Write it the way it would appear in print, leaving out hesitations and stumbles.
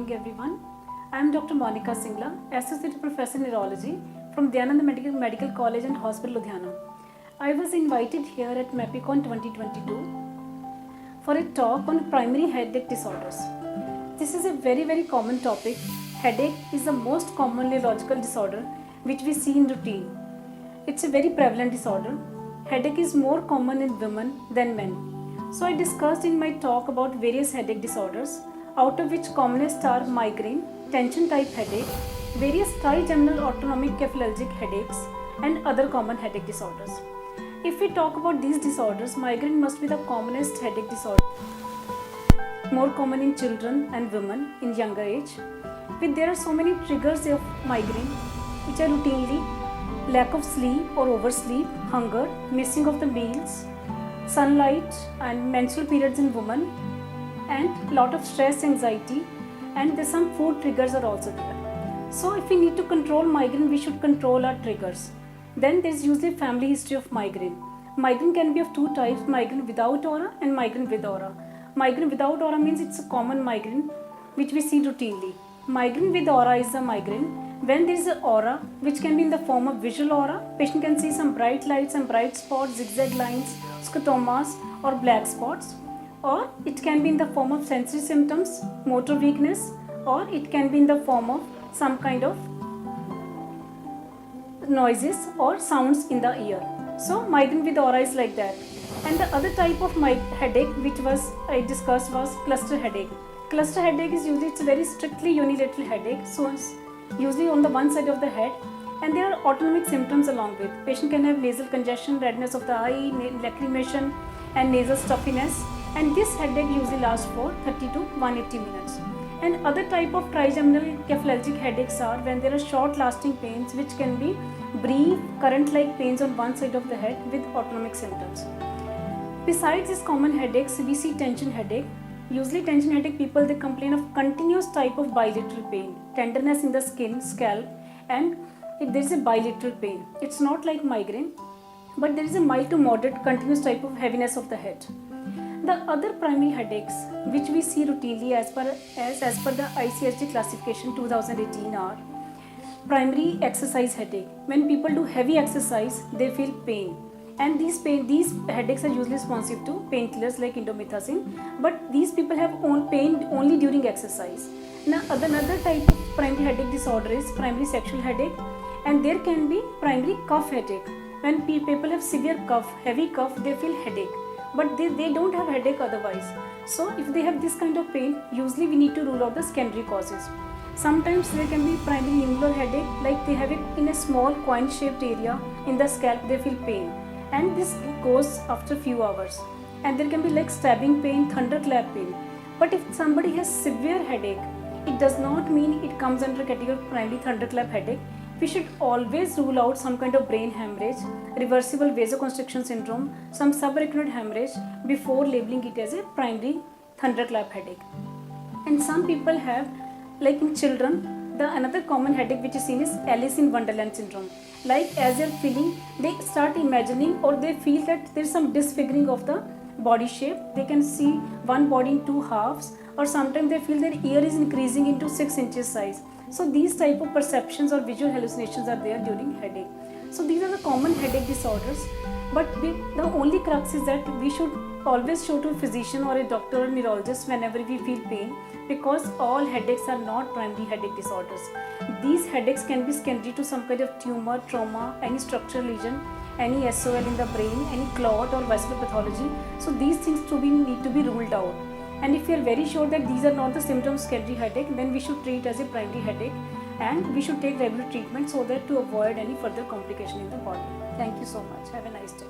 morning everyone. I am Dr. Monica Singla, Associate Professor Neurology from Dayanand Medical College and Hospital, Ludhiana. I was invited here at MAPICON 2022 for a talk on primary headache disorders. This is a very common topic. Headache is the most common neurological disorder which we see in routine. It's a very prevalent disorder. Headache is more common in women than men. So I discussed in my talk about various headache disorders, out of which commonest are migraine, tension type headache, various trigeminal autonomic cephalalgic headaches, and other common headache disorders. If we talk about these disorders, migraine must be the commonest headache disorder, more common in children and women in younger age. There are so many triggers of migraine which are routinely lack of sleep or oversleep, hunger, missing of the meals, sunlight and menstrual periods in women, and lot of stress, anxiety, and there's some food triggers are also there. So if we need to control migraine, we should control our triggers. Then there's usually a family history of migraine. Migraine can be of two types, migraine without aura and migraine with aura. Migraine without aura means it's a common migraine which we see routinely. Migraine with aura is a migraine when there is an aura which can be in the form of visual aura. Patient can see some bright lights and bright spots, zigzag lines, scotomas or black spots. Or it can be in the form of sensory symptoms, motor weakness, or it can be in the form of some kind of noises or sounds in the ear. So migraine with aura is like that. And the other type of headache which I discussed was cluster headache. Cluster headache is usually, it's a very strictly unilateral headache, so it's usually on the one side of the head, and there are autonomic symptoms along with. Patient can have nasal congestion, redness of the eye, lacrimation and nasal stuffiness, and this headache usually lasts for 30 to 180 minutes. And other type of trigeminal cephalalgic headaches are when there are short lasting pains which can be brief current like pains on one side of the head with autonomic symptoms. Besides these common headaches, we see tension headache. Usually tension headache people, they complain of continuous type of bilateral pain, tenderness in the skin, scalp, and there is a bilateral pain. It's not like migraine, but there is a mild to moderate continuous type of heaviness of the head. The other primary headaches which we see routinely as per the ICSD classification 2018 are primary exercise headache. When people do heavy exercise, they feel pain. And these headaches are usually responsive to painkillers like indomethacin, but these people have pain only during exercise. Now another type of primary headache disorder is primary sexual headache, and there can be primary cough headache. When people have severe cough, heavy cough, they feel headache, but they don't have headache otherwise. So if they have this kind of pain, usually we need to rule out the secondary causes. Sometimes there can be primary nuclear headache, like they have it in a small coin shaped area in the scalp, they feel pain, and this goes after few hours. And there can be like stabbing pain, thunderclap pain. But if somebody has severe headache, it does not mean it comes under category of primary thunderclap headache. We should always rule out some kind of brain hemorrhage, reversible vasoconstriction syndrome, some subarachnoid hemorrhage before labeling it as a primary thunderclap headache. And some people have, like in children, another common headache which is seen is Alice in Wonderland syndrome. Like as they're feeling, they start imagining or they feel that there's some disfiguring of the body shape. They can see one body in two halves, or sometimes they feel their ear is increasing into 6 inches size. So these type of perceptions or visual hallucinations are there during headache. So these are the common headache disorders, but the only crux is that we should always show to a physician or a doctor or neurologist whenever we feel pain, because all headaches are not primary headache disorders. These headaches can be secondary to some kind of tumor, trauma, any structural lesion, any SOL in the brain, any clot or vascular pathology. So these things need to be ruled out. And if we are very sure that these are not the symptoms of secondary headache, then we should treat as a primary headache, and we should take regular treatment so that to avoid any further complication in the body. Thank you so much. Have a nice day.